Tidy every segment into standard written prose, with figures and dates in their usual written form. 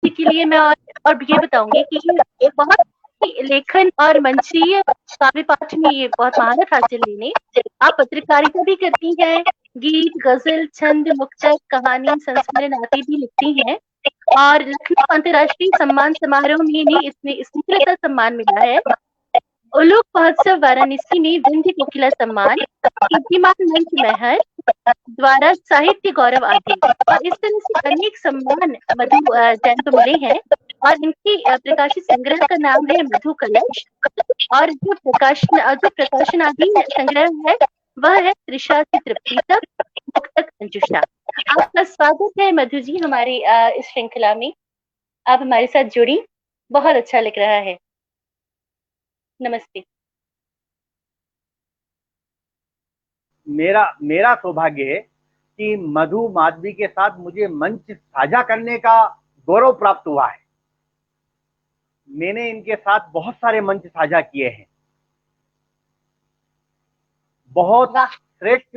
के लिए मैं और ये बताऊंगी कि ये बहुत लेखन और मंचीय काव्य पाठ में ये बहुत महारत हासिल लेने। आप पत्रकारिता भी करती हैं, गीत, गजल, छंद, मुक्तक, कहानी, संस्मरण आदि भी लिखती हैं और लखनऊ अंतर्राष्ट्रीय सम्मान समारोह में इन्हें इसमें स्मृति सम्मान मिला है। उलोक महोत्सव वाराणसी में विंध्य कोकिला सम्मान, कीर्तिमान मंच महर द्वारा साहित्य गौरव आदि और इस तरह से अनेक सम्मान मधु जैन को मिले हैं। और इनकी प्रकाशित संग्रह का नाम है मधु कलश। और जो प्रकाशन आदि संग्रह है वह है तृषा से तृप्ति तक, मुक्तक मंजूषा। आपका स्वागत है मधु जी हमारे इस श्रृंखला में। आप हमारे साथ जुड़ी, बहुत अच्छा लग रहा है। नमस्ते। मेरा मेरा सौभाग्य है कि मधु माधवी के साथ मुझे मंच साझा करने का गौरव प्राप्त हुआ है। मैंने इनके साथ बहुत सारे मंच साझा किए हैं। बहुत श्रेष्ठ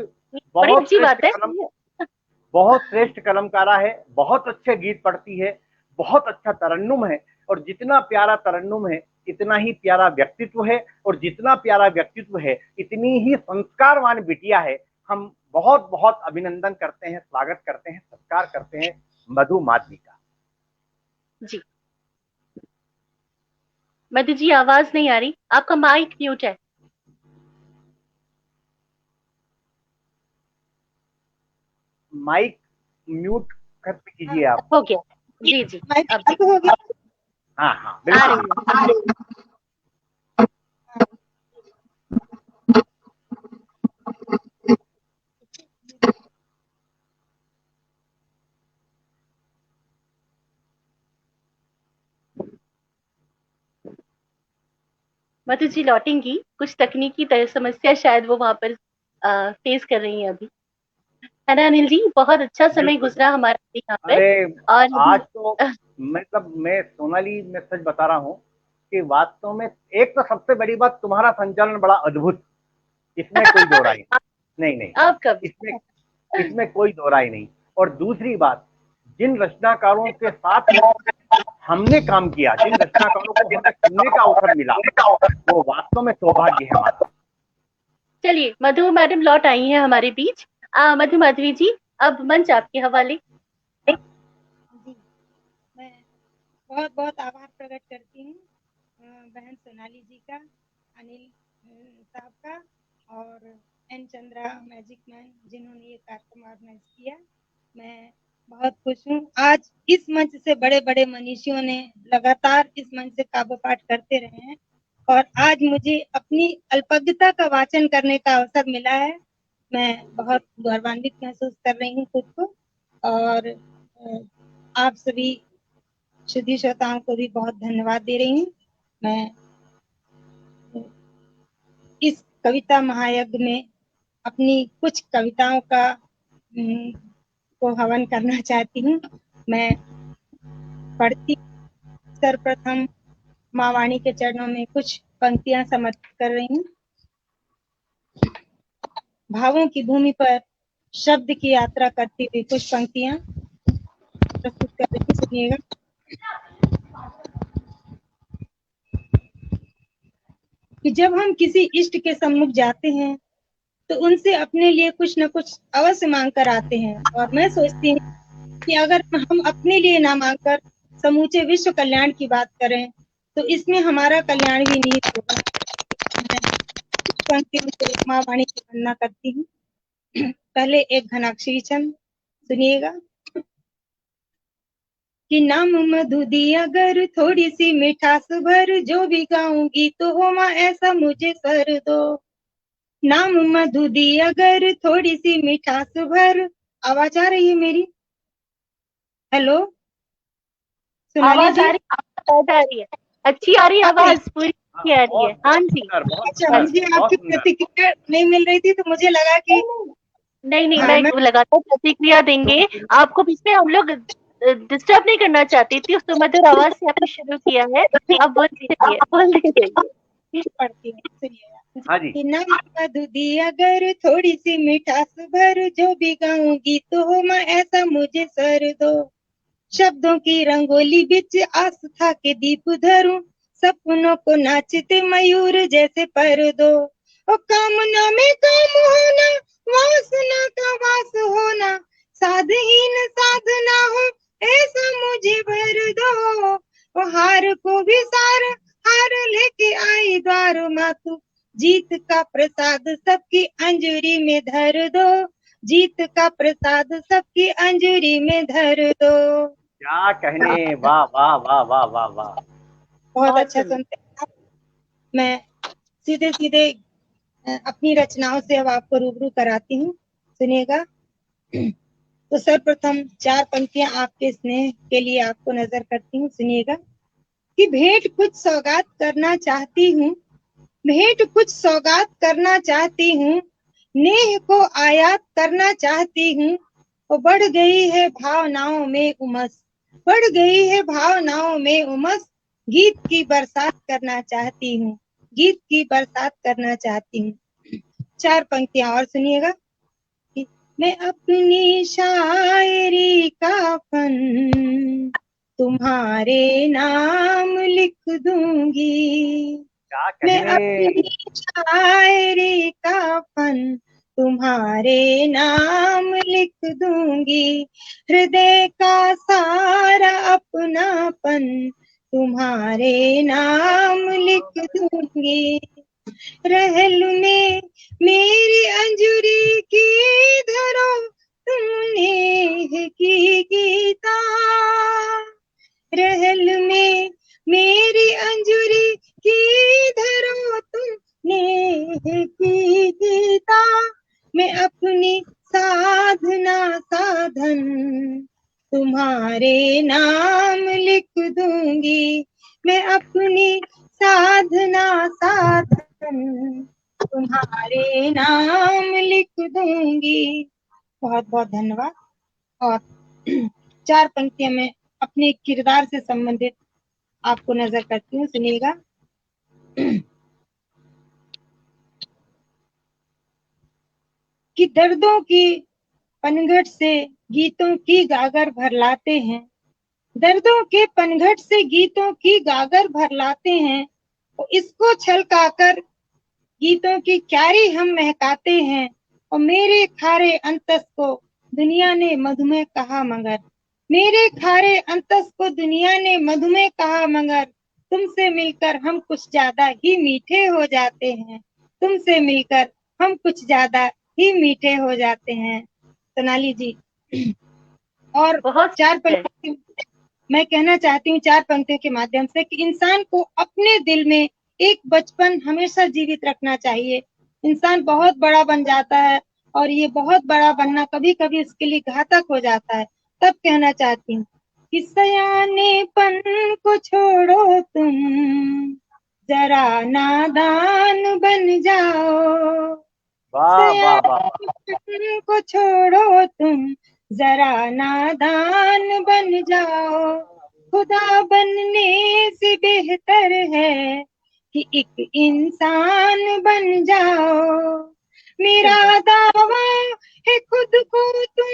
बहुत श्रेष्ठ कलमकारा है, बहुत अच्छे गीत पढ़ती है, बहुत अच्छा तरन्नुम है और जितना प्यारा तरन्नुम है इतना ही प्यारा व्यक्तित्व है और जितना प्यारा व्यक्तित्व है इतनी ही संस्कारवान बिटिया है। हम बहुत बहुत अभिनंदन करते हैं, स्वागत करते हैं, सत्कार करते हैं मधु माधवी का। जी मधु जी आवाज नहीं आ रही, आपका माइक म्यूट है। माइक म्यूट कर कीजिए आप। हो गया जी जी अब हो गया। हाँ हाँ बिल्कुल। मधु जी लौटेंगी, कुछ तकनीकी समस्या शायद वो वहां पर फेस कर रही हैं अभी, है ना अनिल जी? बहुत अच्छा समय गुजरा हमारा यहाँ पे। और आज तो मतलब मैं सोनाली में सच बता रहा हूँ कि वास्तव में एक तो सबसे बड़ी बात तुम्हारा संचालन बड़ा अद्भुत, इसमें कोई दो राय नहीं, इसमें कोई दो राय नहीं। और दूसरी बात, जिन रचनाकारों के साथ हमने काम किया, जिन रचनाकारों को हमें सुनने का अवसर मिला, वो वास्तव में सौभाग्य है हमारा। चलिए मधु मैडम लौट आई हैं हमारे बीच। मधु माधवी जी अब मंच आपके हवाले। जी मैं बहुत बहुत आभार प्रकट करती हूँ बहन सोनाली जी का, अनिल साहब का और एन चंद्रा मैजिक मैन जिन्होंने ये कार्यक्रम ऑर्गेनाइज किया। मैं बहुत खुश हूँ। आज इस मंच से बड़े बड़े मनीषियों ने लगातार इस मंच से काव्य पाठ करते रहे हैं और आज मुझे अपनी अल्पज्ञता का वाचन करने का अवसर मिला है। मैं बहुत गौरवान्वित महसूस कर रही हूँ खुद को और आप सभी शुद्धि श्रोताओं को भी बहुत धन्यवाद दे रही हूँ। मैं इस कविता महायज्ञ में अपनी कुछ कविताओं का को हवन करना चाहती हूँ। मैं पढ़ती सर्वप्रथम माँ वाणी के चरणों में कुछ पंक्तियां समर्पित कर रही हूँ। भावों की भूमि पर शब्द की यात्रा करती हुई कुछ पंक्तियां प्रस्तुत कर रही हूँ, सुनिएगा। कि जब हम किसी इष्ट के सम्मुख जाते हैं तो उनसे अपने लिए कुछ न कुछ अवश्य मांग कर आते हैं और मैं सोचती हूँ कि अगर हम अपने लिए ना मांगकर समूचे विश्व कल्याण की बात करें तो इसमें हमारा कल्याण भी निहित होगा। पंक्तियों से माँ वाणी की वंदना करती हूँ। पहले एक घनाक्षरी छंद सुनिएगा। कि नाम मधु दी अगर थोड़ी सी मिठास भर, जो भी गाऊंगी तो हो माँ ऐसा मुझे सर दो। नाम मधु दी अगर थोड़ी सी मिठास भर। आवाज आ रही है मेरी? हेलो सोनाली जी? आवाज आ रही है, अच्छी आ रही है आवाज, पूरी आ रही है। हाँ जी। अच्छा मुझे आपकी प्रतिक्रिया नहीं मिल रही थी तो मुझे लगा कि नहीं मैं लगातार प्रतिक्रिया देंगे आपको। बीच में हम लोग डिस्टर्ब नहीं करना चाहती थी, उस मधुर आवाज से आपने शुरू किया है, अब बोल दीजिए। पढ़ती हूँ, सुनिएगा। नाम मधु दी अगर थोड़ी सी मिठास भर, जो भी गाऊंगी तो हो माँ ऐसा मुझे सर दो। शब्दों की रंगोली बिच आस्था के दीप धरूं, सपनों को नाचते मयूर जैसे पर दो। ओ कामना में काम होना, वासना का वास होना, साधहीन साधना हो ऐसा मुझे भर दो। ओ हार को भी सार हार लेके आई द्वार मातु, जीत का प्रसाद सबकी अंजूरी में धर दो, जीत का प्रसाद सबकी अंजूरी में धर दो। क्या कहने, वाह वाह वाह वाह वाह वाह। बहुत अच्छा सुनते हैं आप। मैं सीधे सीधे अपनी रचनाओं से अब आपको रूबरू कराती हूँ, सुनिएगा। तो सर्वप्रथम 4 पंक्तियां आपके स्नेह के लिए आपको नजर करती हूँ, सुनिएगा। कि भेंट कुछ सौगात करना चाहती हूँ, भेंट कुछ सौगात करना चाहती हूँ, नेह को आयात करना चाहती हूँ। वो बढ़ गई है भावनाओं में उमस, बढ़ गई है भावनाओं में उमस, गीत की बरसात करना चाहती हूँ, गीत की बरसात करना चाहती हूँ। 4 पंक्तियां और सुनिएगा। मैं अपनी शायरी का फन तुम्हारे नाम लिख दूंगी, क्या मैं कहने। अपनी शायरी का फन तुम्हारे नाम लिख दूंगी, हृदय का सारा अपनापन तुम्हारे नाम लिख दूंगी। रहल में मेरी अंजुरी की धरो तुमने की गीता, रहल में मेरी अंजुरी की धरो तुमने की गीता। मैं अपनी साधना साधन तुम्हारे नाम लिख दूंगी, मैं अपनी साधना साधन तुम्हारे नाम लिख दूंगी। बहुत बहुत धन्यवाद। और 4 पंक्तियां मैं अपने किरदार से संबंधित आपको नजर करती हूँ, सुनिएगा। कि दर्दों की पनघट से गीतों की गागर भर लाते हैं, दर्दों के पनघट से गीतों की गागर भर लाते हैं, तो इसको छलकाकर गीतों की क्यारी हम महकाते हैं। और मेरे खारे अंतस को दुनिया ने मधुमेह कहा मगर, मेरे खारे अंतस को दुनिया ने मधुमेह कहा मगर, तुमसे मिलकर हम कुछ ज्यादा ही मीठे हो जाते हैं, तुमसे मिलकर हम कुछ ज्यादा ही मीठे हो जाते हैं। सोनाली जी, और बहुत 4 सुंदर। पंक्तियों मैं कहना चाहती हूँ 4 पंक्तियों के माध्यम से कि इंसान को अपने दिल में एक बचपन हमेशा जीवित रखना चाहिए। इंसान बहुत बड़ा बन जाता है और ये बहुत बड़ा बनना कभी कभी इसके लिए घातक हो जाता है। तब कहना चाहती हूँ कि सयानेपन को छोड़ो तुम, जरा नादान बन जाओ, वाह वाह वाह वाह। सयानेपन को छोड़ो तुम, जरा नादान बन जाओ। खुदा बनने से बेहतर है कि एक इंसान बन जाओ। मेरा दावा है खुद को तुम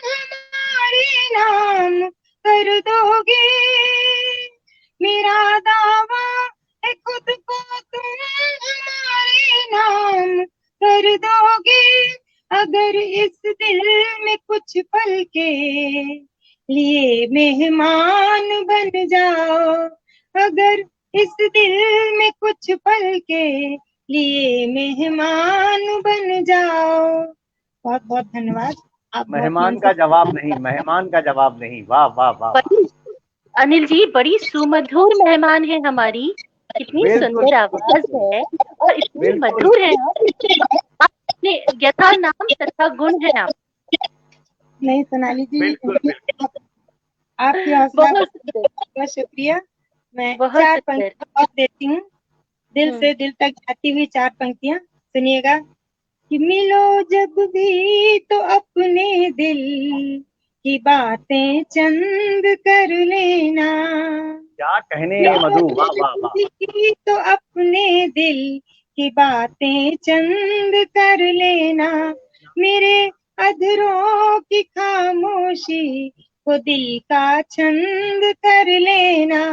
हमारे नाम कर दोगे, मेरा दावा है खुद को तुम हमारे नाम कर दोगे। अगर इस दिल में कुछ पल के लिए मेहमान बन जाओ, अगर इस दिल में कुछ पल के लिए मेहमान बन जाओ। बहुत बहुत धन्यवाद। आप बहुत मेहमान मन का से जवाब नहीं, मेहमान का जवाब नहीं। वाह वाह वाह वाह। बड़ी, अनिल जी बड़ी सुमधुर मेहमान है हमारी, कितनी बिल्कुल सुंदर आवाज बिल्कुल है और इतनी बिल्कुल। मधुर है आप, अपने यथा नाम तथा गुण है आप। नहीं सोनाली जी, बिल्कुल बिल्कुल। आपकी हौसला बहुत सुंदर, बहुत शुक्रिया। मैं बहुत 4 सुंदर। पंक्तियां और देती हूँ, दिल हम्म। से दिल तक जाती हुई 4 पंक्तियां, सुनिएगा। कि मिलो जब भी तो अपने दिल की बातें चंद कर लेना, क्या कहने मिलो मधु, वाह वाह जब वाह। भी तो अपने दिल की बातें चंद कर लेना, मेरे अधरों की खामोशी वो दिल का छंद कर लेना।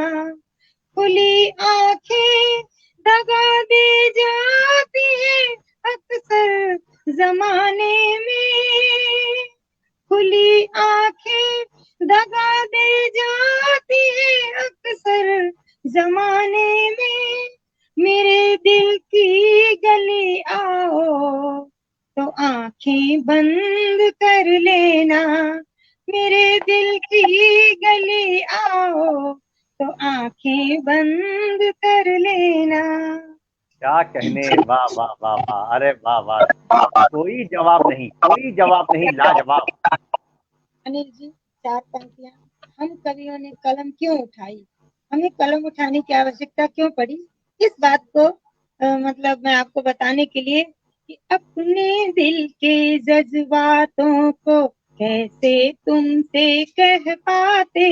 खुली आंखें दगा दे जाती है अक्सर जमाने में। खुली आंखें दगा दे जाती है अक्सर जमाने में। मेरे दिल की गली आओ तो आंखें बंद कर लेना। मेरे दिल की गली आओ तो आंखें बंद कर लेना। क्या कहने, वाह वाह वाह वाह, अरे वाह वाह, कोई जवाब नहीं, कोई जवाब नहीं, लाजवाब। अनिल जी, 4 पंक्तियां। हम कवियों ने कलम क्यों उठाई, हमें कलम उठाने की आवश्यकता क्यों पड़ी, इस बात को मतलब मैं आपको बताने के लिए कि अपने दिल के जज्बातों को कैसे तुमसे कह पाते।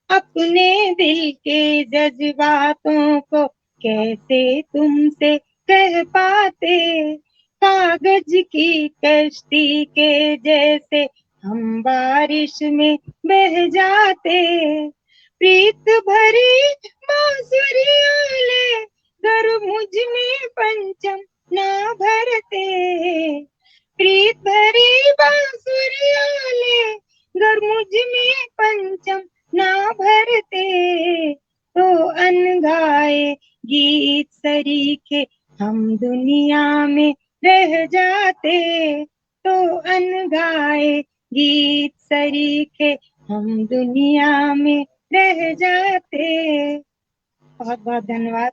अपने दिल के जज्बातों को कैसे तुमसे कह पाते। कागज की कश्ती के जैसे हम बारिश में बह जाते। प्रीत भरी बांसुरियां ले गर मुझ में पंचम ना भरते। प्रीत भरी बांसुरियां ले गर मुझ में पंचम ना भरते। तो अनगाए गीत सरीखे हम दुनिया में रह जाते। तो अनगाए गीत सरीखे हम दुनिया में रह जाते। बहुत बहुत धन्यवाद।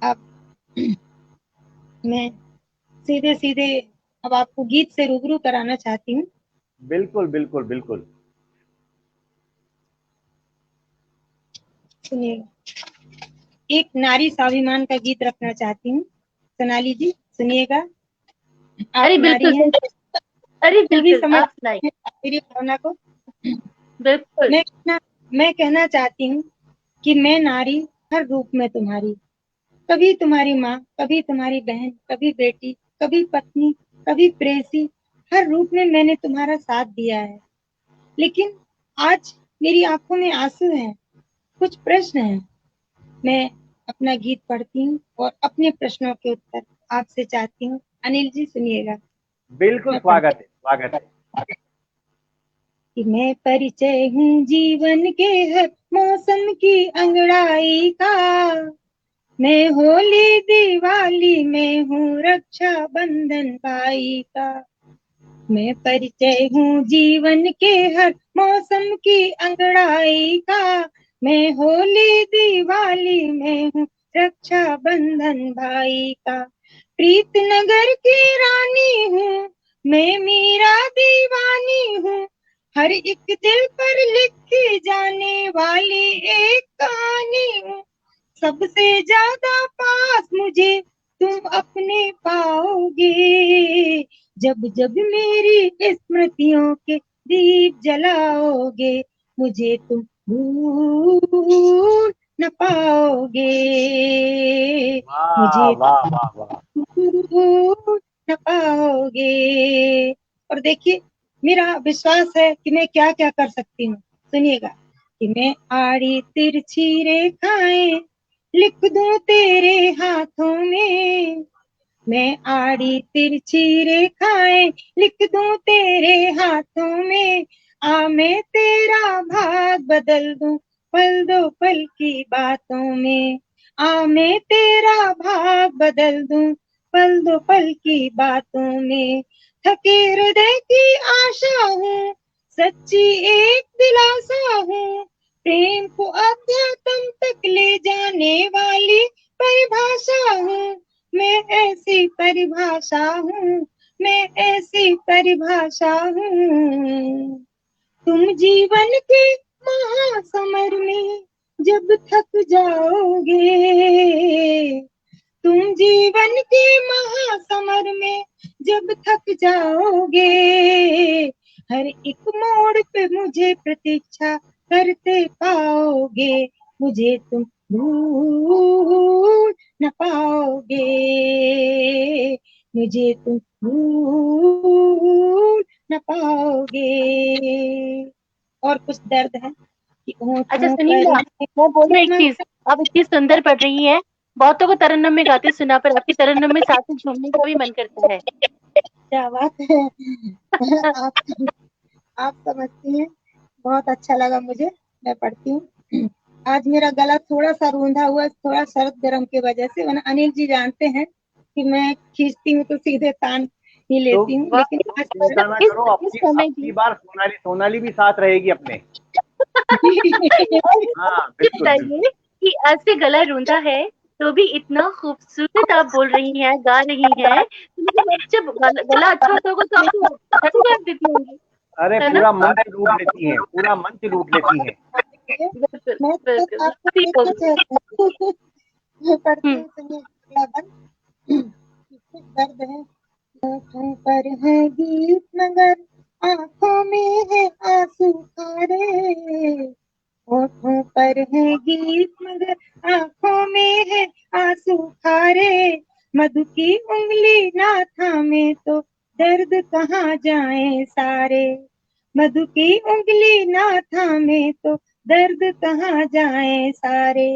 अब मैं सीधे सीधे अब आपको गीत से रूबरू कराना चाहती हूँ। बिल्कुल बिल्कुल बिल्कुल। सुनिए, एक नारी स्वाभिमान का गीत रखना चाहती हूँ। सोनाली जी सुनिएगा। आप अरे नारी बिल्कुल, हैं, अरे फिर भी बिल्कुल, समझ आप सुनाइए। मेरी भावना को। बिल्कुल। मैं कहना चाहती हूँ कि मैं नारी हर रूप में तुम्हारी, कभी तुम्हारी माँ, कभी तुम्हारी बहन, कभी बेटी, कभी पत्नी, कभी प्रेयसी, हर रूप में मैंने तुम्हारा साथ दिया है। लेकिन आज मेरी आंखों में आंसू हैं, कुछ प्रश्न हैं। मैं अपना गीत पढ़ती हूँ और अपने प्रश्नों के उत्तर आपसे चाहती हूँ। अनिल जी सुनिएगा। बिल्कुल, मैं स्वागत पढ़ती है, स्वागत है। कि मैं परिचय हूँ जीवन के हर मौसम की अंगड़ाई का। मैं होली दिवाली में हूँ रक्षा बंधन भाई का। मैं परिचय हूँ जीवन के हर मौसम की अंगड़ाई का। मैं होली दिवाली में हूँ रक्षा बंधन भाई का। प्रीत नगर की रानी हूँ, मैं मीरा दीवानी हूँ। हर एक दिल पर लिखी जाने वाली एक कहानी हूँ। सबसे ज्यादा पास मुझे तुम अपने पाओगे, जब जब मेरी स्मृतियों के दीप जलाओगे। मुझे तुम भूल न पाओगे, वाह मुझे वाह वाह वाह। तुम भूल न पाओगे। और देखिए, मेरा विश्वास है कि मैं क्या क्या कर सकती हूँ। सुनिएगा कि मैं आड़ी तिरछी रेखाएं लिख दूं तेरे हाथों में। मैं आड़ी तिरछी रेखाएं लिख दूं तेरे हाथों में। मैं तेरा भाग बदल दूं पल दो पल की बातों में। मैं तेरा भाग बदल दूं पल दो पल की बातों में। थके हृदय की आशा हूँ, सच्ची एक दिलासा हूँ। प्रेम को अध्यात्म तक ले जाने वाली परिभाषा हूँ। मैं ऐसी परिभाषा हूँ, मैं ऐसी परिभाषा हूँ। तुम जीवन के महासमर में जब थक जाओगे। तुम जीवन के महासमर में जब थक जाओगे। हर एक मोड़ पे मुझे प्रतीक्षा करते पाओगे। मुझे तुम भूल न पाओगे, मुझे तुम भूल न पाओगे। और कुछ दर्द है कि अच्छा सुनिए ना, मैं बोल रही एक चीज, आप इतनी सुंदर पढ़ रही हैं, बहुतों को तरन्नुम में गाते सुना, पर आपकी तरन्नुम में साथ में झूमने का भी मन करता है। क्या बात है। आप आप समझती हैं, बहुत अच्छा लगा मुझे, मैं पढ़ती हूँ। आज मेरा गला थोड़ा सा रूंधा हुआ, थोड़ा सर्द गर्म की वजह से, वरना अनिल जी जानते हैं कि मैं खींचती हूँ तो सीधे तान ही लेती हूँ, लेकिन आज चिंता ना करो, अपनी बार सोनाली भी साथ रहेगी अपने। हाँ बिल्कुल बताइए कि ऐसे गला रूंधा है तो भी इतना खूबसूरत आप बोल रही हैं, गा रही हैं, तो मतलब जब गला अच्छा होता होगा तो आप तो छठी कर देती होंगी, अरे है ना? पूरा मंच लूट लेती हैं, पूरा मंच लूट लेती हैं। बिल्कुल मैं तो बिल्कुल, आपको ठीक देखना होगी। चाहती हूँ। मैं पढ़ती हम्म, हूँ, सुनिए अगला बंद। कुछ दर्द है, होठों पर है गीत मगर आंखों में है आंसू खारे। होठों पर है गीत मगर आंखों में है आंसू खारे। मधु की उंगली ना थामे तो दर्द कहाँ जाए सारे। मधु की उंगली ना थामे तो दर्द कहाँ जाए सारे।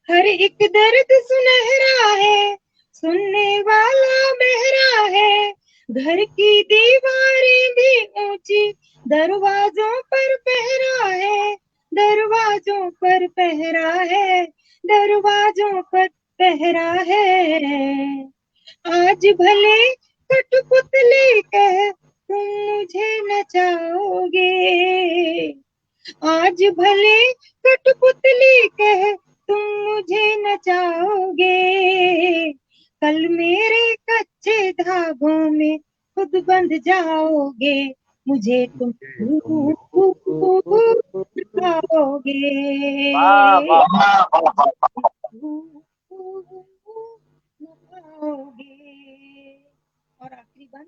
हर एक दर्द सुनहरा है, सुनने वाला बहरा है। घर की दीवारें भी ऊंची, दरवाजों पर पहरा है। दरवाजों पर पहरा है, दरवाजों पर पहरा है। आज भले कठपुतली कह तुम मुझे नचाओगे। आज भले कठपुतली कह तुम मुझे नचाओगे। कल मेरे कच्चे धागों में खुद बंध जाओगे। मुझे तुम नचाओगे। वाह वाह वाह। और आखिरी बंद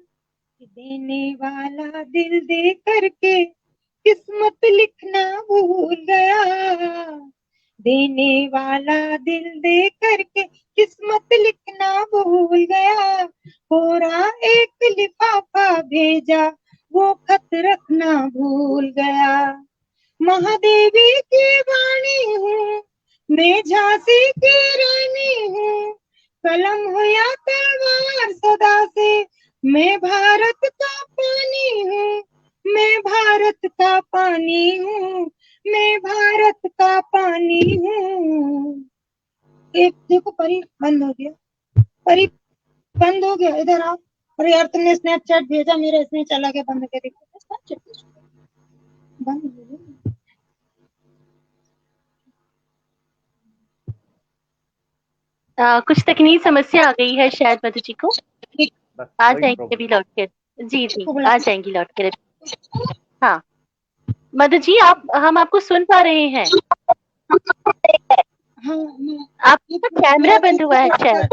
कि देने वाला दिल दे करके किस्मत लिखना भूल गया। देने वाला दिल दे करके किस्मत लिखना भूल गया। कोरा एक लिफाफा भेजा, वो खत रखना भूल गया। महादेवी की वाणी हूँ, मैं झांसी की रानी हूँ। कलम हो या तलवार सदा से, मैं भारत का पानी हूँ। मैं भारत का पानी हूँ, मैं भारत का पानी हूँ। एक देखो परी बंद हो गया, परी बंद हो गया, इधर आओ। अरे यार तुमने स्नैपचैट भेजा मेरा, इसमें चला गया, बंद करके देखो स्नैपचैट बंद हो गया। कुछ तकनीकी समस्या आ गई है शायद मधु जी को, बस आ वही जाएंगे अभी प्रॉब्लम। लौट कर। जी जी, इसको बुला। आ जाएंगी लौट कर अभी। हाँ मधु जी, आप हम आपको सुन पा रहे हैं। हाँ मैं एक आपका मिनट कैमरा मेरा बंद हुआ है शायद।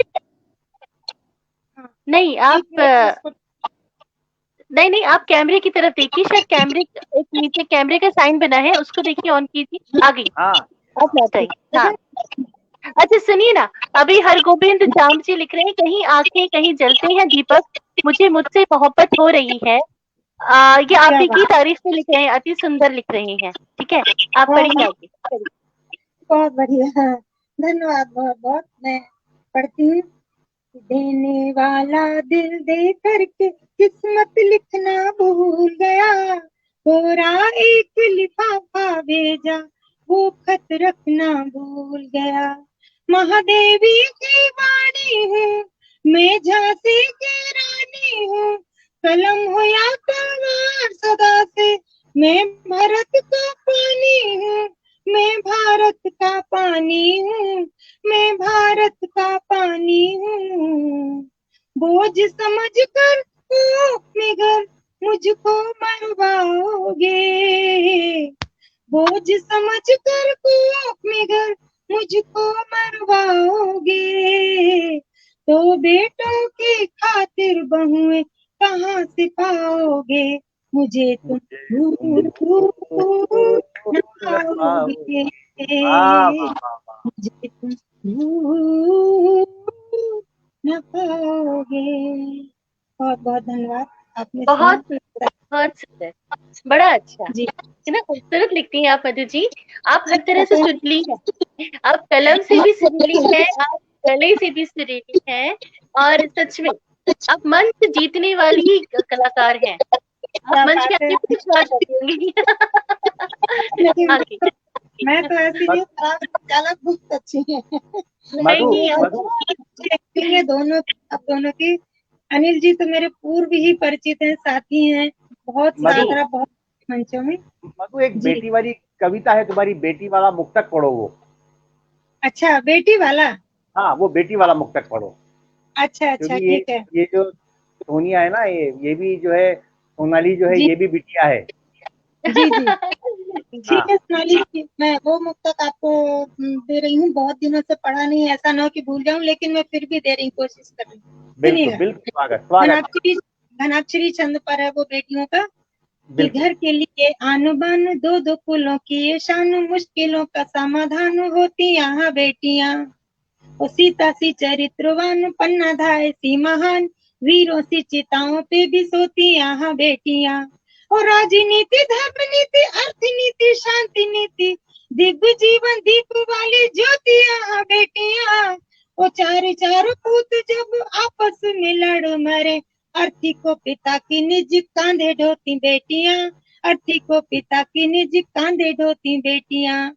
हाँ नहीं एक आप मिनट मैं इसको नहीं नहीं, आप कैमरे की तरफ देखिए, शायद कैमरे एक नीचे कैमरे का साइन बना है, उसको देखिए, ऑन कीजिए, आ गई। हाँ आप लौट आई। हाँ अच्छा सुनिए ना, अभी हरगोविंद जाम जी लिख रहे हैं, कहीं आंखें कहीं जलते हैं दीपक, मुझे मुझसे मोहब्बत हो रही है। ये आप क्या ही की बात। तारीफ में लिख रहे हैं, अति सुंदर लिख रहे हैं। ठीक है, आप हाँ पढ़िए हाँ आगे पढ़िए। बहुत बढ़िया, धन्यवाद बहुत बहुत। मैं पढ़ती हूँ। देने वाला दिल दे करके किस्मत लिखना भूल गया। कोरा एक लिफाफा भेजा, वो खत रखना भूल गया। महादेवी की वाणी हूँ, मैं झांसी की रानी हूँ। कलम हो या तलवार सदा से, मैं भारत का पानी हूँ। मैं भारत का पानी हूँ, मैं भारत का पानी हूँ। बोझ समझ कर कोख में घर मुझको मरवाओगे। बोझ समझ कर कोख में घर मुझको मरवाओगे। तो बेटों की खातिर बहुएं कहाँ से पाओगे। मुझे तुम मुझे तुम भूल न भूल पाओगे। पाओगे। वाह वाह वाह वाह। मुझे तुम भूल न पाओगे। बहुत बहुत धन्यवाद, आपने बहुत सुना। बहुत सुंदर, बड़ा अच्छा जी। है ना, खूबसूरत लिखती हैं आप मधु जी। आप हर तरह से सुरीली हैं, आप कलम से भी सुरीली हैं, आप गले से भी सुरीली हैं, और सच में आप मंच जीतने वाली कलाकार हैं। आप क्या मंच के बात है। आगे भी कुछ गा जाती होंगी। नहीं, आगे मैं तो ऐसी नहीं, आप चालक बहुत अच्छी है। मधु नहीं मधु एक्टिंग है दोनों, आप दोनों की। अनिल जी तो मेरे पूर्व ही परिचित हैं, साथी हैं, बहुत मधु साथ रहा बहुत मंचों में। मधु एक जी। बेटी वाली कविता है तुम्हारी, बेटी वाला मुक्तक पढ़ो वो। अच्छा, बेटी वाला। हाँ, वो बेटी वाला मुक्तक पढ़ो, अच्छा अच्छा, क्योंकि ठीक है। ये जो सोनिया है ना, ये भी जो है, सोनाली जो है, जी ये भी बिटिया है। जी जी। जी। ठीक हाँ, है सोनाली जी, मैं वो मुक्तक आपको दे रही हूँ। बहुत दिनों से पढ़ा नहीं है, ऐसा ना हो कि भूल जाऊं, लेकिन मैं फिर भी दे रही हूँ, कोशिश कर रही हूँ। बिल्कुल सुनिएगा। बिल्कुल, स्वागत स्वागत। घनाक्षरी, घनाक्षरी छंद पर है वो, बेटियों का। कि बिल्कुल। घर के लिए आन बान, दो दो कुलों की ये शान, मुश्किलों का समाधान होती यहाँ बेटियां। वो सीता सी चरित्रवान, पन्ना धाय सी महान, वीरों सी चिताओं पे भी सोती यहाँ बेटियां। और राजनीति, धर्म नीति, अर्थनीति, शांति नीति, दिव्य जीवन दीप वाली ज्योति यहाँ बेटियां। वो चार चार पूत जब आपस में लड़ मरे, अर्थी को पिता की निज कांधे ढोती बेटियां, अर्थी को पिता की निज कांधे ढोती बेटियां।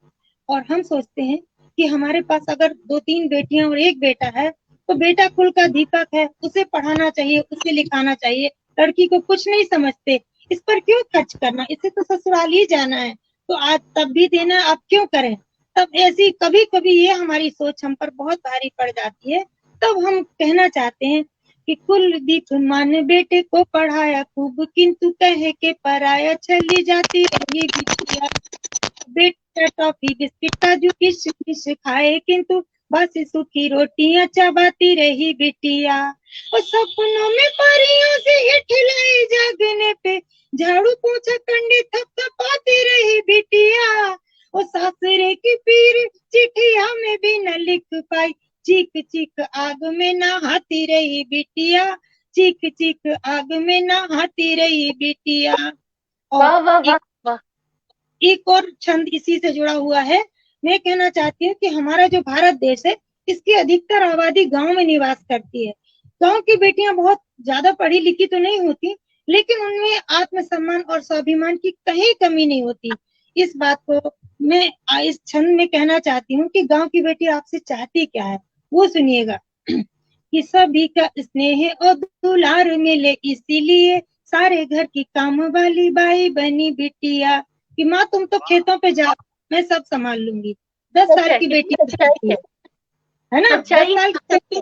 और हम सोचते हैं कि हमारे पास अगर दो तीन बेटियां और एक बेटा है, तो बेटा कुल का दीपक है, उसे पढ़ाना चाहिए, उसे लिखाना चाहिए। लड़की को कुछ नहीं समझते, इस पर क्यों खर्च करना, इसे तो ससुराल ही जाना है, तो आज तब भी देना, आप क्यों करें। तब ऐसी कभी कभी ये हमारी सोच हम पर बहुत भारी पड़ जाती है। तब हम कहना चाहते हैं कि कुलदीप माँ ने बेटे को पढ़ाया खूब, किंतु कहे के पराया चली जाती रही बिटिया। बेटा टॉफी बिस्किट काजू किश किश खाए, किंतु बासी सूखी रोटियां चबाती रही बिटिया। और सपनों में परियों से ये खिलाई जागने पे, झाड़ू पोछा कंडे थपथपाती रही बिटिया। और सासरे की पीर चिट्ठिया में भी न लिख पाई, चीख चीख आग में नहाती रही बिटिया, चीख चीख आग में नहाती रही बिटिया। और वाह वाह वाह वाह। एक और छंद इसी से जुड़ा हुआ है। मैं कहना चाहती हूँ कि हमारा जो भारत देश है, इसकी अधिकतर आबादी गांव में निवास करती है। गांव की बेटियां बहुत ज्यादा पढ़ी लिखी तो नहीं होती, लेकिन उनमें आत्मसम्मान और स्वाभिमान की कहीं कमी नहीं होती। इस बात को मैं इस छंद में कहना चाहती हूँ कि गांव की बेटी आपसे चाहती क्या है, वो सुनिएगा। कि सभी का स्नेह और दुलार मिले, इसीलिए सारे घर की काम वाली बाई बनी बिटिया। कि माँ तुम तो खेतों पे जाओ, मैं सब संभाल लूंगी। 10 साल अच्छा, की कितनी सच्चाई बेटी है ना, 10 सच्चाई साल की बेटी।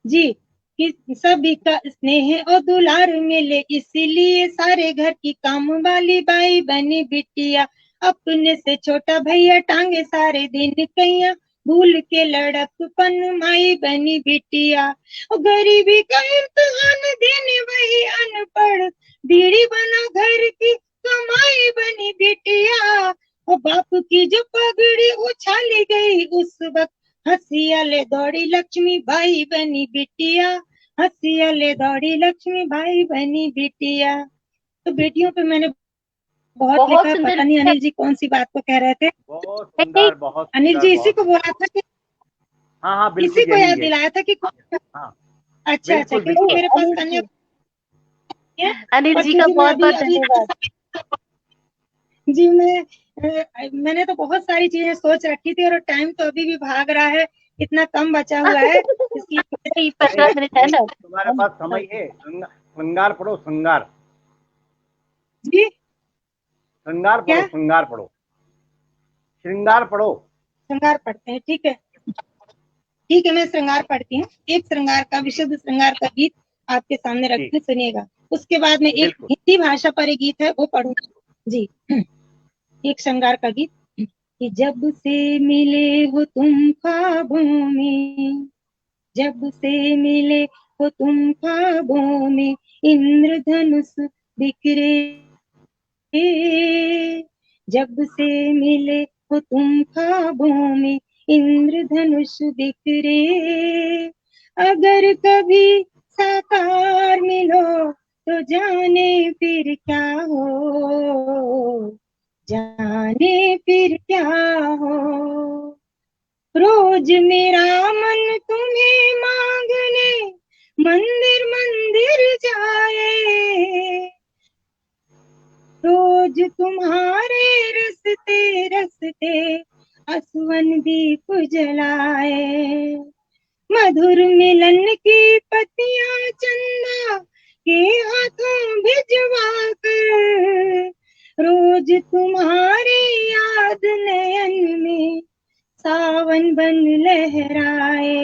जी। कि सभी का स्नेह और दुलार मिले, इसीलिए सारे घर की काम वाली बाई बनी बिटिया। अपने से छोटा भैया टांगे सारे दिन कैया, भूल के लड़कपन माई बनी बिटिया। और गरीबी का इम्तिहान देने वही अनपढ़, बीड़ी बना घर की कमाई बनी बिटिया। और बाप की जो पगड़ी उछाली गई उस वक्त, हंसिया ले दौड़ी लक्ष्मी बाई बनी बिटिया, हंसिया ले दौड़ी लक्ष्मी बाई बनी बिटिया। तो बेटियों पे मैंने बहुत बहुत लिखा, सुंदर पता नहीं लिखा अनिल जी कौन सी बात को कह रहे थे। बहुत है। नहीं, सुंदर, बहुत अनिल सुंदर, जी इसी बहुत को सुंदर। बोला था कि, हाँ हाँ, बिल्कुल इसी को यही याद यही। दिलाया था कि हाँ, अच्छा अच्छा, बिल्कुल क्योंकि बिल्कुल। मेरे पास अनिल कन्या जी, है। अनिल और जी का चूंकि मैं बहुत अभी बहुत अभी धन्यवाद। जी मैंने तो बहुत सारी चीजें सोच रखी थी, और टाइम तो अभी भी भाग रहा है, इतना कम बचा हुआ है, इसलिए। नहीं, नहीं 15 मिनट है नहीं, ना। तुम्हारे पास समय है। श्रृंगार पढ़ो, श्रृंगार। जी। श्रृंगार क्या? पढ़ो, श्रृंगार पढ़ो, श्रृंगार पढ़ो। श्रृंगार पढ़ते हैं, ठीक है। ठीक है, मैं श्रृंगार पढ़ती हूँ। एक श्रृंगार का, विशुद्ध श्रृंगार का गीत आपके सामने जी, रखती हूँ, सुनिएगा। उसके बाद में एक बिल्कुल। हिंदी भाषा पर एक गीत है, वो पढ़ूंगी। जी। एक श्रृंगार का गीत। कि जब से मिले हो तुम ख्वाबों में, जब से मिले हो तुम ख्वाबों में, इंद्रधनुष बिखरे, जब से मिले हो तुम ख्वाबों में, इंद्रधनुष बिखरे। अगर कभी साकार मिलो तो जाने फिर क्या हो, जाने फिर क्या हो। रोज मेरा मन तुम्हें मांगने मंदिर मंदिर जाए, रोज तुम्हारे रस्ते रस्ते आसवन दीप जलाए। मधुर मिलन की पतियां चंदा के हाथों भिजवा कर, रोज तुम्हारी याद नयन में सावन बन लहराए।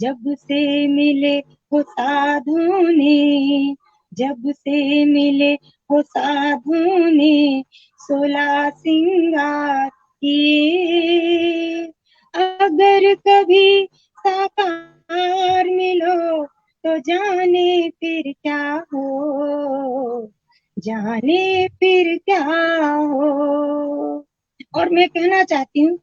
जब से मिले हो साधु ने, जब से मिले हो साधु ने 16 सिंगार किए। अगर कभी साकार मिलो तो जाने फिर क्या हो, जाने फिर क्या हो। और मैं कहना चाहती हूँ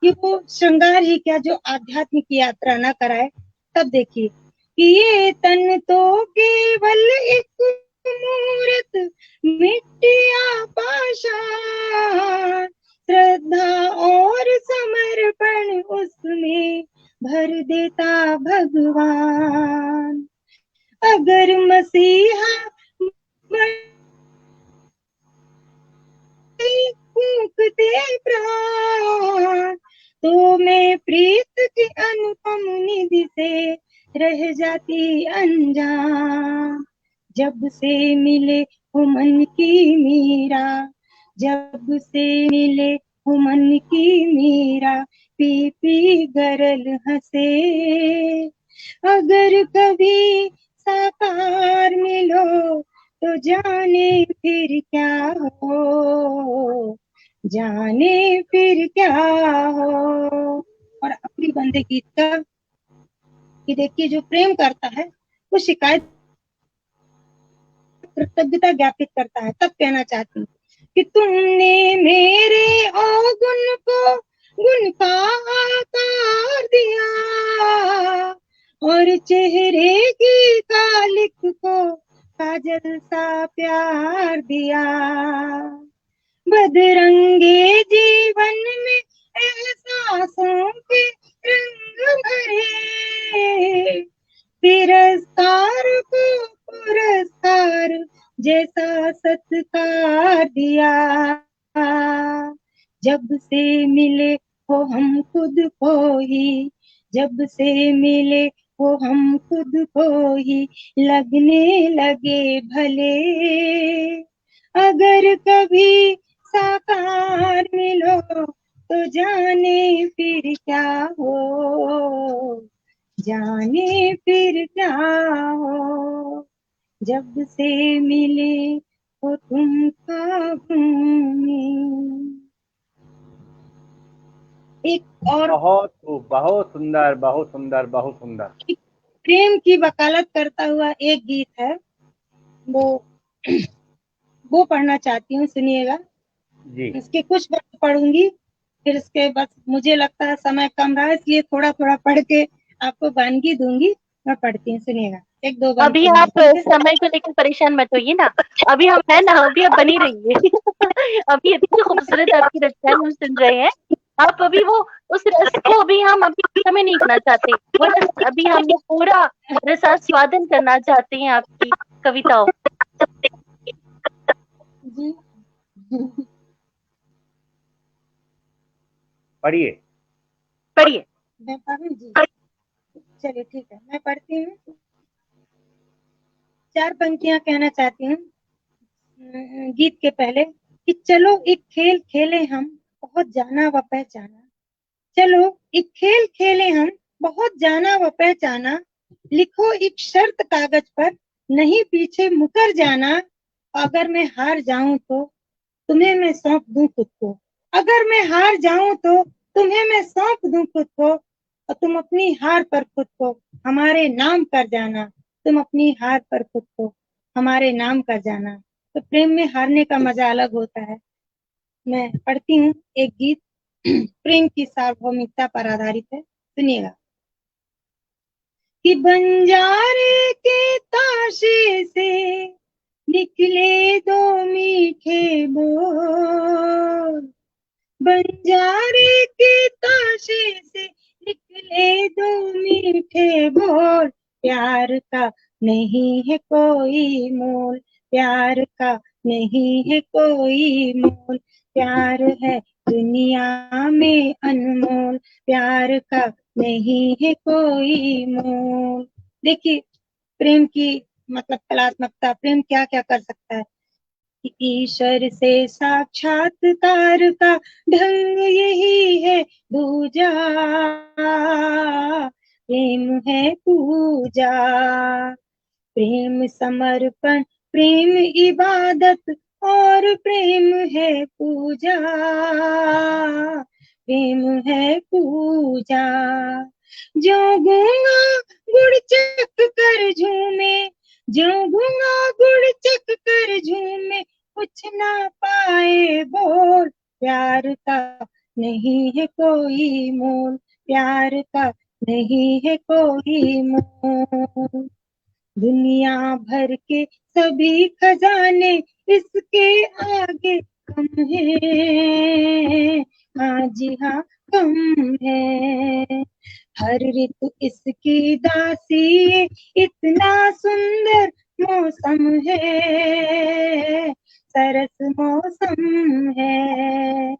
कि वो श्रृंगार ही क्या जो आध्यात्मिक यात्रा ना कराए। तब देखिए कि ये तन तो केवल एक मूरत मिट्टिया पाषाण, श्रद्धा और समर्पण उसमें भर देता भगवान। अगर मसीहा फूंकते प्राण तो मैं प्रीत की अनुपम निधि से रह जाती अनजान। जब से मिले हो मन की मीरा, जब से मिले हो मन की मीरा, पी पी गरल हंसे। अगर कभी साकार मिलो तो जाने फिर क्या हो, जाने फिर क्या हो। और आखिरी बंदे गीत का कि देखिए जो प्रेम करता है वो शिकायत कृतज्ञता ज्ञापित करता है। तब कहना चाहती हूँ कि तुमने मेरे अवगुण को गुण का आकार दिया, और चेहरे की कालिक को काजल सा प्यार दिया। बदरंगे जीवन में एहसासों के रंग भरे, तिरस्कार को पुरस्कार जैसा सत्कार दिया। जब से मिले हो हम खुद को ही, जब से मिले हो हम खुद को ही लगने लगे भले। अगर कभी साकार मिलो तो जाने फिर क्या हो, जाने फिर क्या हो। जब से मिले हो तुम ख्वाबों में। एक और बहुत बहुत सुंदर, बहुत सुंदर, बहुत सुंदर। प्रेम की वकालत करता हुआ एक गीत है, वो पढ़ना चाहती हूँ, सुनिएगा। जी इसके कुछ वर्ड पढ़ूंगी, फिर इसके बस मुझे लगता है समय कम रहा, इसलिए थोड़ा थोड़ा पढ़ के आपको वानगी दूंगी। मैं पढ़ती हूँ, सुनिएगा। एक दो बंद अभी सुनिए, आप ठीक है। समय को लेकर परेशान मत होइए ना, अभी हम है ना, अभी आप बनी रहिए। अभी इतनी खूबसूरत आपकी रचनाएं हम सुन रहे हैं। आप अभी वो उस रस को अभी हम अभी समय नहीं करना चाहते, वो रस अभी हम वो पूरा रसास्वादन करना चाहते हैं आपकी कविताओं। जी पढ़िए। पढ़िए। मैं पढ़ूं जी? चलिए ठीक है, मैं पढ़ती हूँ। 4 पंक्तियां कहना चाहती हूँ गीत के पहले कि चलो एक खेल खेले हम, बहुत जाना व पहचाना। चलो एक खेल खेले हम, बहुत जाना व पहचाना। लिखो एक शर्त कागज पर, नहीं पीछे मुकर जाना। अगर मैं हार जाऊं तो तुम्हें मैं सौंप दूं खुद को, अगर मैं हार जाऊं तो तुम्हें मैं सौंप दूं खुद को। और तुम अपनी हार पर खुद को हमारे नाम कर जाना, तुम अपनी हार पर खुद को हमारे नाम कर जाना। तो प्रेम में हारने का मजा अलग होता है। मैं पढ़ती हूँ एक गीत, प्रेम की सार्वभौमिकता पर आधारित है, सुनिएगा। कि बंजारे के ताशे से निकले दो मीठे बोल, बंजारे के ताशे से निकले दो मीठे बोल, प्यार का नहीं है कोई मोल, प्यार का नहीं है कोई मोल, प्यार है दुनिया में अनमोल, प्यार का नहीं है कोई मोल। देखिए प्रेम की मतलब कलात्मकता, प्रेम क्या क्या कर सकता है। ईश्वर से साक्षात्कार का ढंग यही है पूजा, प्रेम है पूजा, प्रेम समर्पण, प्रेम इबादत और प्रेम है पूजा, प्रेम है पूजा। जो गूंगा गुड़ चख कर झूमे, जो गूंगा गुड़ चख कर झूमे, कुछ ना पाए बोल, प्यार का नहीं है कोई मोल, प्यार का नहीं है कोई मोल। दुनिया भर के सभी खजाने इसके आगे कम है, हाँ जी हाँ कम है। हर ऋतु इसकी दासी, इतना सुंदर मौसम है, सरस मौसम है।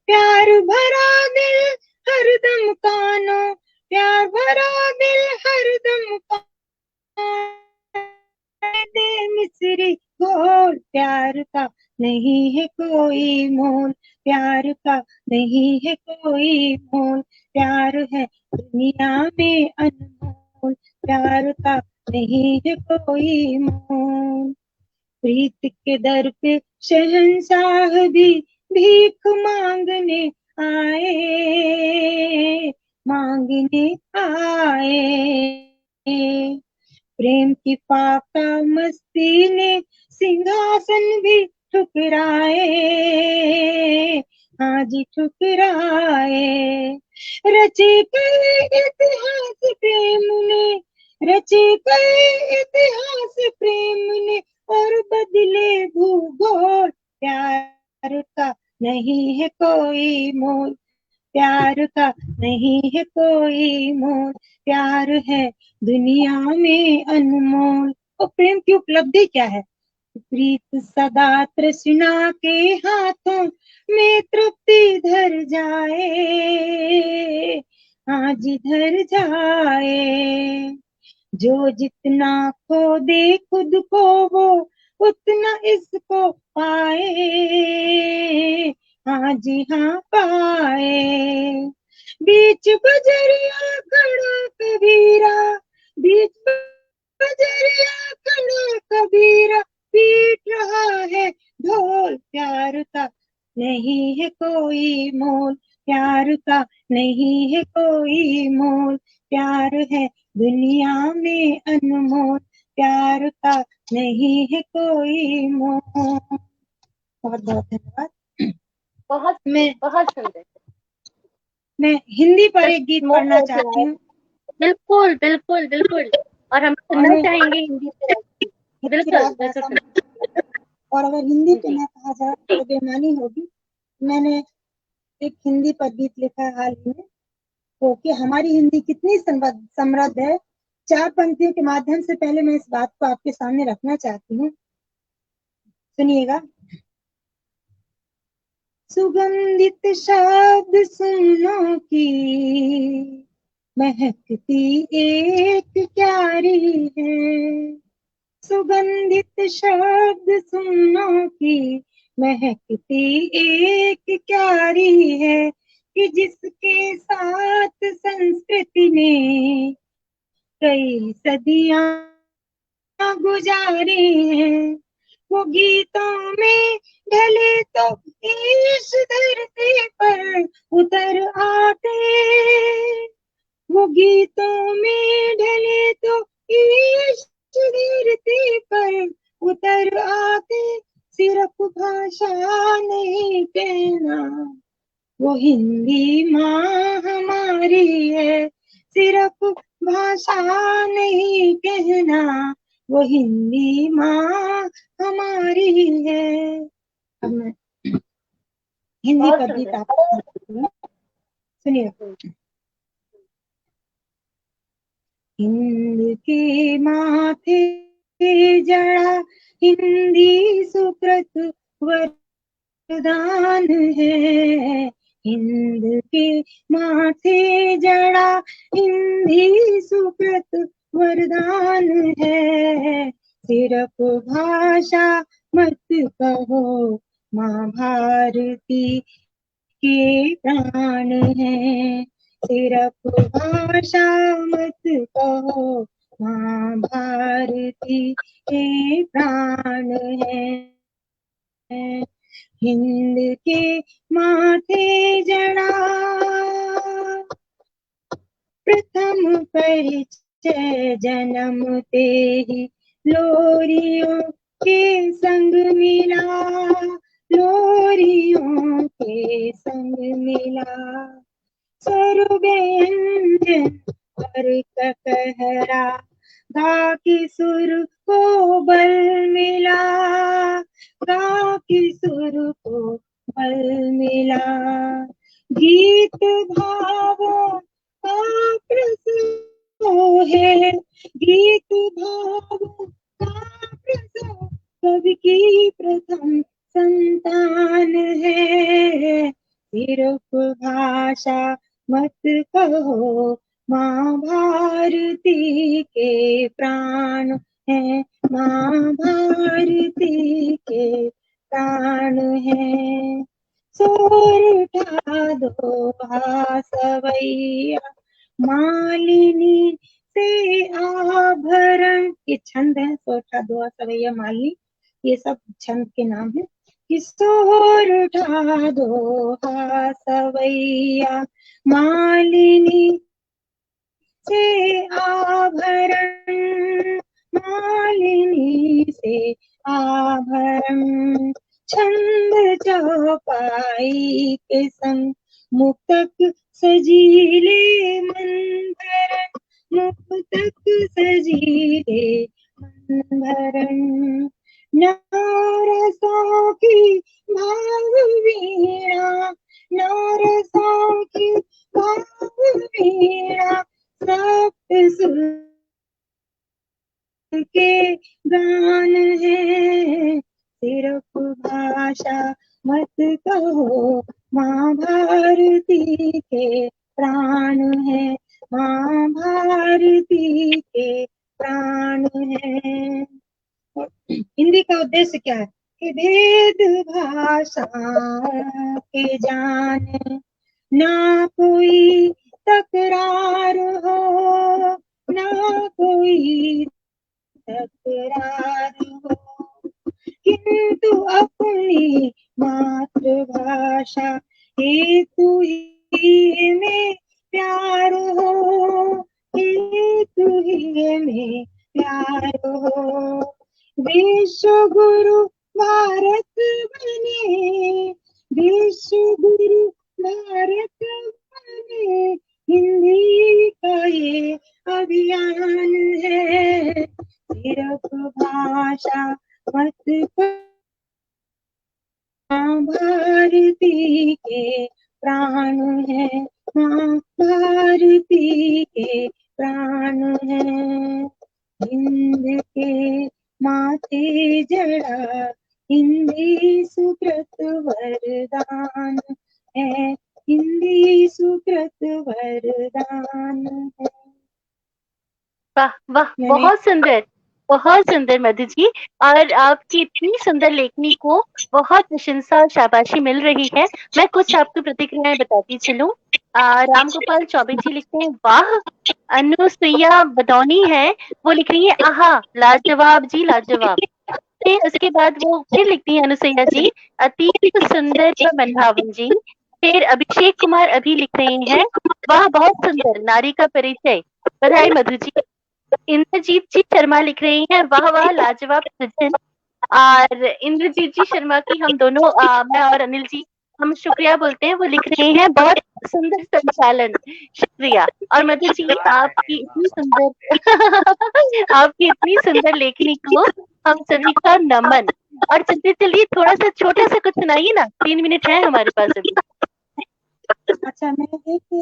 प्यार भरा दिल हरदम कानो, प्यार भरा दिल हरदम दे मिसरी घोल, प्यार का नहीं है कोई मोल, प्यार का नहीं है कोई मोल, प्यार है दुनिया में अनमोल, प्यार का नहीं है कोई मोल। प्रीत के दर पे शहंशाह भी भीख मांगने आए, मांगने आए। प्रेम की फाका मस्ती ने सिंहासन भी ठुकराए, हाँ जी ठुकराए। रचे कई इतिहास प्रेम ने, रचे कई इतिहास प्रेम ने और बदले भूगोल, प्यार का नहीं है कोई मोल, प्यार का नहीं है कोई मोल, प्यार है दुनिया में अनमोल। और प्रेम की उपलब्धि क्या है। प्रीत सदा तृष्णा के हाथों में तृप्ति धर जाए, हाँ जी धर जाए। जो जितना खो दे खुद को वो उतना इसको पाए, हाँ जी हाँ पाए। बीच बजरिया खड़ा कबीरा, बीच बजरिया खड़ा कबीरा, पीट रहा है ढोल, प्यार का नहीं है कोई मोल, प्यार का नहीं है कोई मोल, प्यार है दुनिया में अनमोल, प्यार का नहीं है कोई मोल। बहुत बहुत धन्यवाद। बहुत बहुत सुंदर। मैं हिंदी पर बस एक गीत मोह पढ़ना हो चाहती जाए। हूँ। बिल्कुल बिल्कुल बिल्कुल, और हम और सुनना मैं चाहेंगे हिंदी पे। हिंदी बिल्कुल रागभाषा बिल्कुल में, और अगर हिंदी पे जी ना कहा जाए तो बेईमानी होगी। मैंने एक हिंदी पर गीत लिखा है हाल ही में, तो कि हमारी हिंदी कितनी समृद्ध है। 4 पंक्तियों के माध्यम से पहले मैं इस बात को आपके सामने रखना चाहती हूँ, सुनिएगा। सुगंधित शब्द सुनो की महकती एक क्यारी है, सुगंधित शब्द सुनो की महकती एक क्यारी है, कि जिसके साथ संस्कृति ने कई सदियां गुजारी हैं। वो गीतों में ढले तो इस धरती पर उतर आते, वो गीतों में ढले तो इस धरती पर उतर आते। सिर्फ भाषा नहीं कहना, वो हिंदी माँ हमारी है, सिर्फ भाषा नहीं कहना, वो हिंदी माँ हमारी है। अब मैं हिंदी बहुत पद्य सुंदर। का सुनिए। हिंद के माथे जड़ा हिंदी सुकृत वरदान है। हिंद के माथे जड़ा हिंदी सुकृत वरदान है। सिर्फ भाषा मत कहो, माँ भारती के प्राण है। सिर्फ भाषा मत कहो, माँ भारती के प्राण है। हिंद के माथे जड़ा प्रथम परिचय जन्मते ही लोरियों के संग मिला, लोरियों के संग मिला। स्वर व्यंजन और ककहरा गा की सुर को बल मिला, गा की सुर को बल मिला। गीत भावों का प्रसव है, गीत भावों का प्रसव कवि की प्रथम संतान है। सिर्फ भाषा मत कहो, माँ भारती के प्राण है, माँ भारती के प्राण है। शोर उठा दो सवैया, मालिनी से आभरण, ये छंद है। शोर उठा दो सवैया मालिनी, ये सब छंद के नाम है। किशोर उठा दो सवैया, मालिनी से आभरण, मालिनी से आभरण। छंद चौपाई के संग मुक्तक सजीले मंधरण, मुक्तक सजीले मंधरण। नारसों की भाव वीणा, नारसों की भाव वीणा, सप्त सुर के गान है। सिर्फ भाषा मत कहो, माँ भारती के प्राण है, माँ भारती के प्राण है। हिंदी का उद्देश्य क्या है कि भेद भाषा के जाने, ना कोई तकरार हो, ना कोई तकरार हो, किंतु अपनी मातृभाषा हेतु ही में प्यार हो, हेतु ही में प्यार हो। विश्व गुरु भारत बने, विश्व गुरु भारत बने, हिंदी का ये अभियान है। सिर्फ भाषा मत माँ भारती के प्राण है, माँ भारती के प्राण है। हिंद के माथे जड़ा हिंदी सुकृत वरदान है, हिंदी सुकृत वरदान है। वाह वाह, मैंने बहुत सुंदर मधु जी। और आपकी इतनी सुंदर लेखनी को बहुत प्रशंसा और शाबाशी मिल रही है। मैं कुछ आपको प्रतिक्रियाएं बताती चलूं। रामगोपाल चौबे जी लिखते हैं वाह। अनुसुईया बदौनी है, वो लिख रही है आहा लाजवाब जी लाजवाब। फिर उसके बाद वो फिर लिखती है अनुसुईया जी, अति सुंदर व मनभावन जी। फिर अभिषेक कुमार अभी लिख रहे हैं वाह बहुत सुंदर, नारी का परिचय, बधाई मधु जी। इंद्रजीत जी शर्मा लिख रही हैं वाह वाह लाजवाब सृजन। और इंद्रजीत जी शर्मा की हम दोनों मैं और अनिल जी हम शुक्रिया बोलते हैं, वो लिख रहे हैं बहुत सुंदर संचालन, शुक्रिया। और मधु जी आपकी इतनी सुंदर आपकी इतनी सुंदर लेखनी को हम सभी का नमन। और चलते चलिए थोड़ा सा छोटा सा कुछ सुनाइए ना, 3 मिनट है हमारे पास अभी। अच्छा, मैंने गजल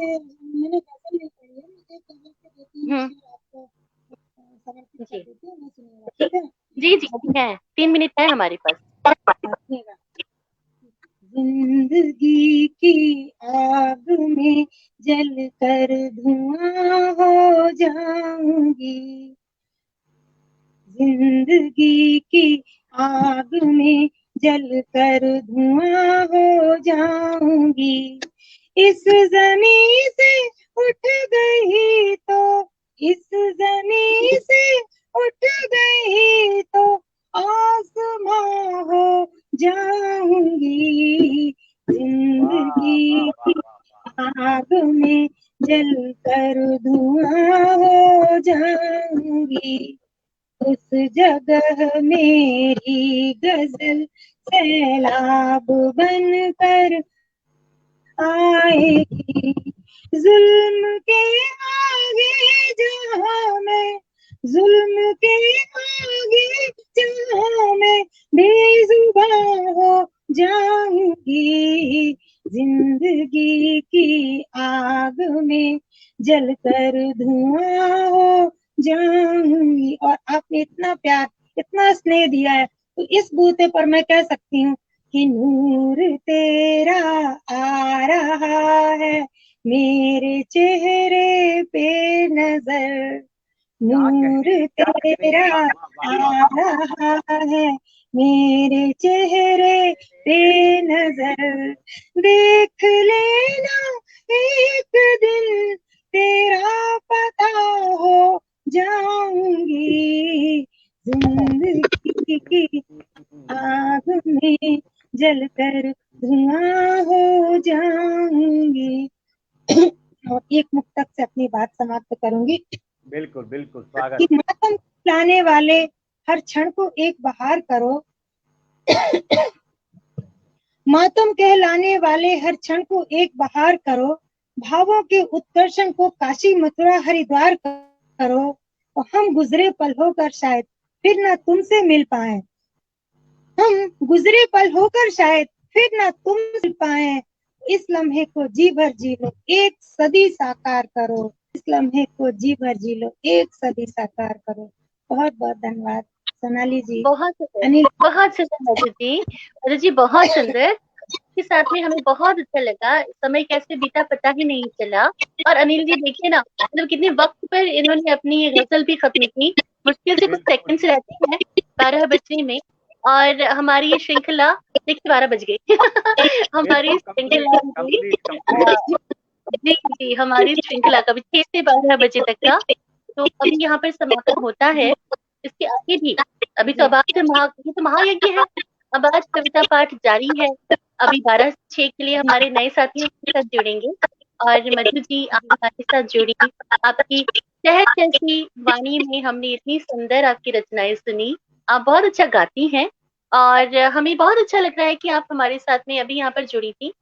नहीं पढ़ी है, मैं एक गजल के 2-3 शेर आपको समर्पित कर देती हूँ, मैं सुनिएगा, ठीक है? जी जी अभी है, 3 मिनट है हमारे पास। सुनिएगा। जिंदगी की आग में जल कर धुआं हो जाऊंगी, जिंदगी की आग में जल कर धुआं हो जाऊंगी, इस जमी से उठ गई तो, इस जमी से उठ गई तो आसमां हो जाऊंगी, जिंदगी की आग में जल कर धुआं हो जाऊंगी, उस जगह मेरी गजल सैलाब बन कर आएगी, जुल्म के आगे जहाँ मैं, जुल्म के आगे जहाँ मैं बेजुबान हो जाऊंगी, जिंदगी की आग में जलकर धुआं हो जाऊंगी। और आपने इतना प्यार, इतना स्नेह दिया है, तो इस बूते पर मैं कह सकती हूँ कि नूर तेरा आ रहा है मेरे चेहरे पे नजर, नूर तेरा आ रहा है मेरे चेहरे पे नजर, देख लेना एक दिन तेरा पता हो जाऊंगी, जिंदगी की आग में जलकर धुआं हो जाऊंगी। और एक मुक्तक से अपनी बात समाप्त करूंगी। बिल्कुल बिल्कुल, स्वागत। कि मातम लाने वाले हर क्षण को एक बहार करो, मातम कहलाने वाले हर क्षण को एक बहार करो, भावों के उत्कर्षण को काशी मथुरा हरिद्वार करो, और हम गुजरे पल होकर शायद फिर ना तुमसे मिल पाए, हम गुजरे पल होकर शायद फिर ना तुम मिल पाए, इस लम्हे को जी भर जी लो, एक सदी साकार करो, इस लम्हे को जी भर जी लो, एक सदी साकार करो। बहुत बहुत धन्यवाद सोनाली जी। बहुत सुंदर, अनिल, बहुत सुंदर मधु जी, मधु जी बहुत सुंदर। के साथ में हमें बहुत अच्छा लगा, समय कैसे बीता पता ही नहीं चला। और अनिल जी देखिए ना, मतलब कितने वक्त पर इन्होंने अपनी ये गजल भी खत्म की, मुश्किल से कुछ सेकंड्स रहते हैं 12 बजने में, और हमारी ये श्रृंखला देखिए 12 बज गई हमारी श्रृंखला जी जी हमारी श्रृंखला का भी 6 से 12 बजे तक का, तो अभी यहाँ पर समापन होता है। इसके आगे भी अभी तो अब आज से ये तो महायज्ञ है, अब आज कविता पाठ जारी है। अभी 12 से 6 के लिए हमारे नए साथियों के साथ जुड़ेंगे। और मधु जी आप हमारे साथ जुड़ी, आपकी शहद जैसी वाणी में हमने इतनी सुंदर आपकी रचनाएं सुनी, आप बहुत अच्छा गाती हैं, और हमें बहुत अच्छा लग रहा है कि आप हमारे साथ में अभी यहाँ पर जुड़ी थी।